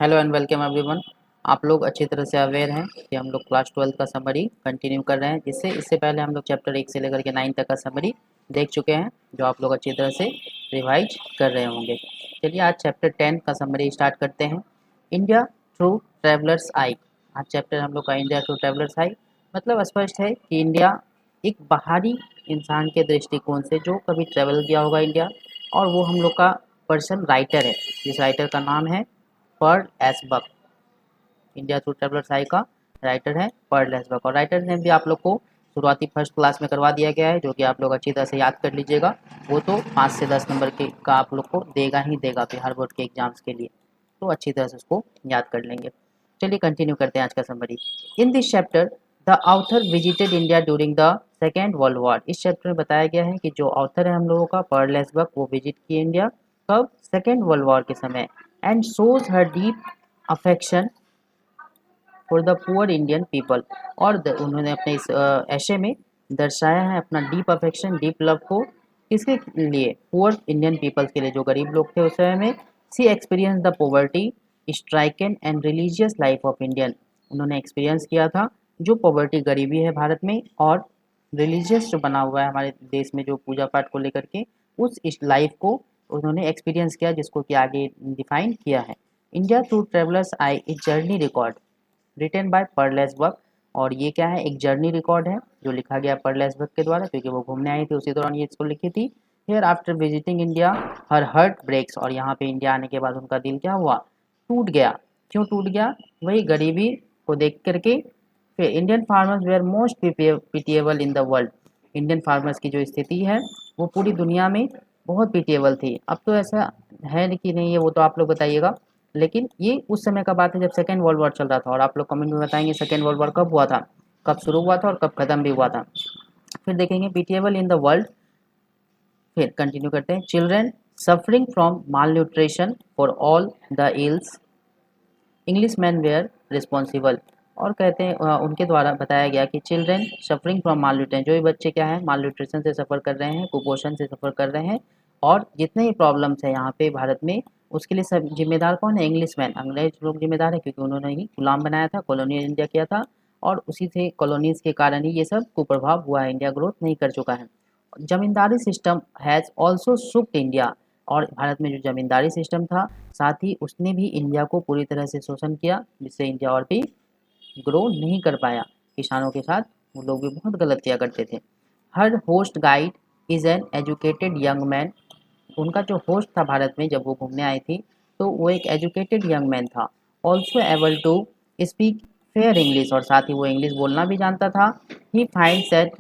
Hello and welcome everyone. आप लोग अच्छी तरह से अवेयर हैं कि हम लोग क्लास 12 का समरी कंटिन्यू कर रहे हैं, जिससे इससे पहले हम लोग चैप्टर 1 से लेकर के 9 तक का समरी देख चुके हैं, जो आप लोग अच्छी तरह से रिवाइज कर रहे होंगे। चलिए आज चैप्टर 10 का समरी स्टार्ट करते हैं। इंडिया थ्रू ट्रेवलर्स आई। आज चैप्टर हम लोग का इंडिया थ्रू ट्रेवलर्स आई मतलब स्पष्ट है कि इंडिया एक बाहरी इंसान के दृष्टिकोण से जो कभी ट्रेवल किया होगा इंडिया, और वो हम लोग का पर्सन राइटर है, जिस राइटर का नाम है पर्ल एसबक। इंडिया थ्रू ट्रेवलर्स आई का राइटर है पर्ल एसबक, और राइटर ने भी आप लोग को शुरुआती फर्स्ट क्लास में करवा दिया गया है, जो कि आप लोग अच्छी तरह से याद कर लीजिएगा। वो तो 5 से 10 नंबर के का आप लोग को देगा ही देगा बिहार बोर्ड के एग्जाम्स के लिए, तो अच्छी तरह से उसको याद कर लेंगे। चलिए कंटिन्यू करते हैं आज का summary. In this chapter the author visited India during the second world war. इस चैप्टर में बताया गया है कि जो ऑथर है हम लोगों का पर्ल एसबक, वो विजिट किए इंडिया कब? सेकेंड वर्ल्ड वॉर के समय। And shows her deep affection for the poor Indian people. और उन्होंने अपने इस ऐशे में दर्शाया है अपना डीप अफेक्शन, डीप लव को किसके लिए? पुअर इंडियन पीपल्स के लिए, जो गरीब लोग थे उस समय में। She experience the poverty stricken and religious life of Indian. उन्होंने एक्सपीरियंस किया था जो पॉवर्टी, गरीबी है भारत में, और रिलीजियस जो बना हुआ है हमारे देश में, जो पूजा पाठ को लेकर के, उस इस लाइफ को उन्होंने एक्सपीरियंस किया, जिसको कि आगे डिफाइन किया है। India through travellers eye a journey record written by Pearl S Buck. और ये क्या है? एक जर्नी रिकॉर्ड है जो लिखा गया पर्ल एसबक के द्वारा, क्योंकि वो घूमने आई थी उसी दौरान ये इसको लिखी थी। Here after visiting India her heart breaks. और यहाँ पे इंडिया आने के बाद उनका दिल क्या हुआ? टूट गया। क्यों टूट गया? वही गरीबी को देख करके। फिर Indian farmers were most pitiable in the world. Indian farmers की जो स्थिति है वो पूरी दुनिया में बहुत पिटिएबल थी। अब तो ऐसा है कि नहीं है, वो तो आप लोग बताइएगा, लेकिन ये उस समय का बात है जब सेकेंड वर्ल्ड वॉर चल रहा था। और आप लोग कमेंट में बताएंगे सेकेंड वर्ल्ड वॉर कब हुआ था, कब शुरू हुआ था और कब खत्म भी हुआ था। फिर देखेंगे पिटिएबल इन द वर्ल्ड। फिर कंटिन्यू करते हैं। Children suffering from malnutrition for all the ills English man were responsible. और कहते हैं उनके द्वारा बताया गया कि children suffering from malnutrition, जो भी बच्चे क्या है माल न्यूट्रिशन से सफ़र कर रहे हैं, कुपोषण से सफ़र कर रहे हैं, और जितने ही प्रॉब्लम्स है यहाँ पे भारत में, उसके लिए सब जिम्मेदार कौन है? इंग्लिश मैन, अंग्रेज लोग जिम्मेदार है, क्योंकि उन्होंने ही गुलाम बनाया था, कॉलोनियल इंडिया किया था, और उसी से कॉलोनीज के कारण ही ये सब कुप्रभाव हुआ है, इंडिया ग्रोथ नहीं कर चुका है। जमींदारी सिस्टम हैज़ ऑल्सो सुक्ड इंडिया। और भारत में जो जमींदारी सिस्टम था, साथ ही उसने भी इंडिया को पूरी तरह से शोषण किया, जिससे इंडिया और भी ग्रो नहीं कर पाया। किसानों के साथ वो लोग भी बहुत गलत किया करते थे। हर host guide is an educated young man. उनका जो होस्ट था भारत में जब वो घूमने आई थी, तो वो एक एजुकेटेड यंग मैन था। Also able to speak fair English, और साथ ही वो इंग्लिश बोलना भी जानता था। He finds that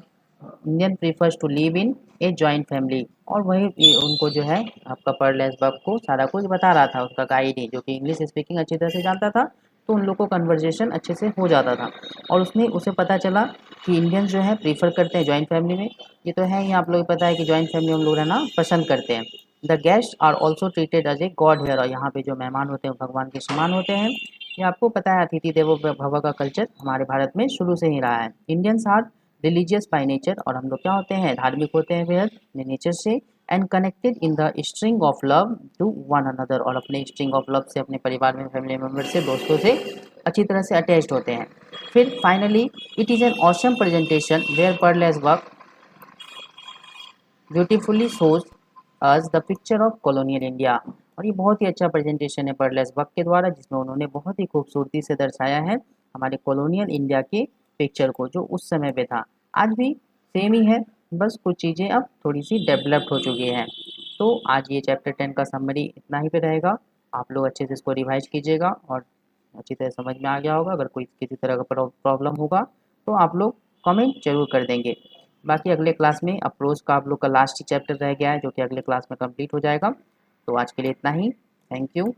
Indian prefers to live in a joint family. और वही उनको जो है आपका पर्ल एसबक को सारा कुछ बता रहा था, उसका गाइड ही, जो कि इंग्लिश स्पीकिंग अच्छी तरह से जानता था, तो उन लोग को कन्वर्जेशन अच्छे से हो जाता था। और उसने उसे पता चला कि इंडियंस जो है प्रीफर करते हैं जॉइंट फैमिली में। ये तो है ही, आप लोग पता है कि जॉइंट फैमिली हम लोग रहना पसंद करते हैं। The guest are also treated as a god here. और यहाँ पे जो मेहमान होते हैं भगवान के समान होते हैं। ये आपको पता है अतिथि देवो भव का कल्चर हमारे भारत में शुरू से ही रहा है। Indians are religious by nature. और हम लोग क्या होते हैं? धार्मिक होते हैं बेहद अपने नेचर से। And connected in the string of love to one another. और अपने स्ट्रिंग ऑफ लव से, अपने परिवार में, फैमिली मेम्बर से, दोस्तों से अच्छी तरह से अटैच्ड होते हैं। फिर finally it is an awesome presentation where Pearl S Buck beautifully shows us the picture of colonial India. और ये बहुत ही अच्छा प्रेजेंटेशन है पर्ल एसबक के द्वारा, जिसमें उन्होंने बहुत ही खूबसूरती से दर्शाया है हमारे कॉलोनियल इंडिया के पिक्चर को, जो उस समय पे था। आज भी सेम ही है, बस कुछ चीज़ें अब थोड़ी सी डेवलप्ड हो चुकी हैं। तो आज ये चैप्टर 10 का समरी इतना ही पे रहेगा। आप लोग अच्छे से इसको रिवाइज कीजिएगा और अच्छी तरह समझ में आ गया होगा। अगर कोई किसी तरह का प्रॉब्लम होगा तो आप लोग कमेंट जरूर कर देंगे। बाकी अगले क्लास में अप्रोच का आप लोग का लास्ट चैप्टर रह गया है, जो कि अगले क्लास में कंप्लीट हो जाएगा। तो आज के लिए इतना ही। Thank you.